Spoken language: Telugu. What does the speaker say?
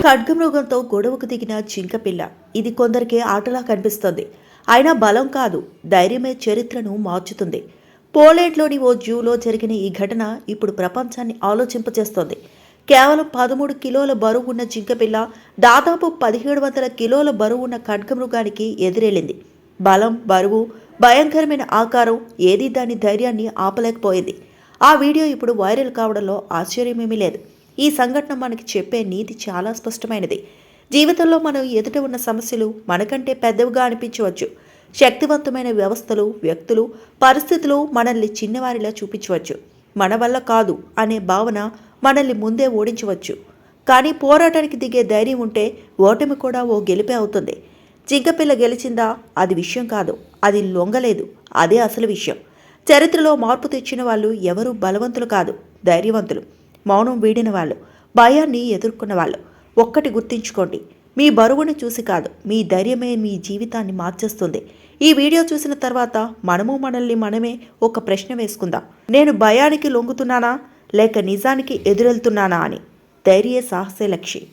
ఖడ్గమృగంతో గొడవకు దిగిన జింకపిల్ల. ఇది కొందరికి ఆటలా కనిపిస్తుంది. అయినా బలం కాదు, ధైర్యమే చరిత్రను మార్చుతుంది. పోలాండ్లోని ఓ జూలో జరిగిన ఈ ఘటన ఇప్పుడు ప్రపంచాన్ని ఆలోచింపచేస్తోంది. కేవలం 13 కిలోల బరువు ఉన్న జింకపిల్ల దాదాపు 1700 కిలోల బరువు ఉన్న ఖడ్గమృగానికి ఎదురెళ్ళింది. బలం, బరువు, భయంకరమైన ఆకారం ఏదీ దాని ధైర్యాన్ని ఆపలేకపోయింది. ఆ వీడియో ఇప్పుడు వైరల్ కావడంలో ఆశ్చర్యమేమీ లేదు. ఈ సంఘటన మనకి చెప్పే నీతి చాలా స్పష్టమైనది. జీవితంలో మనం ఎదుట ఉన్న సమస్యలు మనకంటే పెద్దవిగా అనిపించవచ్చు. శక్తివంతమైన వ్యవస్థలు, వ్యక్తులు, పరిస్థితులు మనల్ని చిన్నవారిలా చూపించవచ్చు. మన వల్ల కాదు అనే భావన మనల్ని ముందే ఓడించవచ్చు. కానీ పోరాటానికి దిగే ధైర్యం ఉంటే ఓటమి కూడా ఓ గెలిపే అవుతుంది. జింకపిల్ల గెలిచిందా? అది విషయం కాదు. అది లొంగలేదు. అదే అసలు విషయం. చరిత్రలో మార్పు తెచ్చిన వాళ్ళు ఎవరూ బలవంతులు కాదు, ధైర్యవంతులు. మౌనం వీడిన వాళ్ళు, భయాన్ని ఎదుర్కొన్న వాళ్ళు. ఒక్కటి గుర్తుంచుకోండి, మీ బరువుని చూసి కాదు, మీ ధైర్యమే మీ జీవితాన్ని మార్చేస్తుంది. ఈ వీడియో చూసిన తర్వాత మనల్ని మనమే ఒక ప్రశ్న వేసుకుందాం. నేను భయానికి లొంగుతున్నానా లేక నిజానికి ఎదురెళ్తున్నానా అని. ధైర్య సాహసే లక్ష్యం.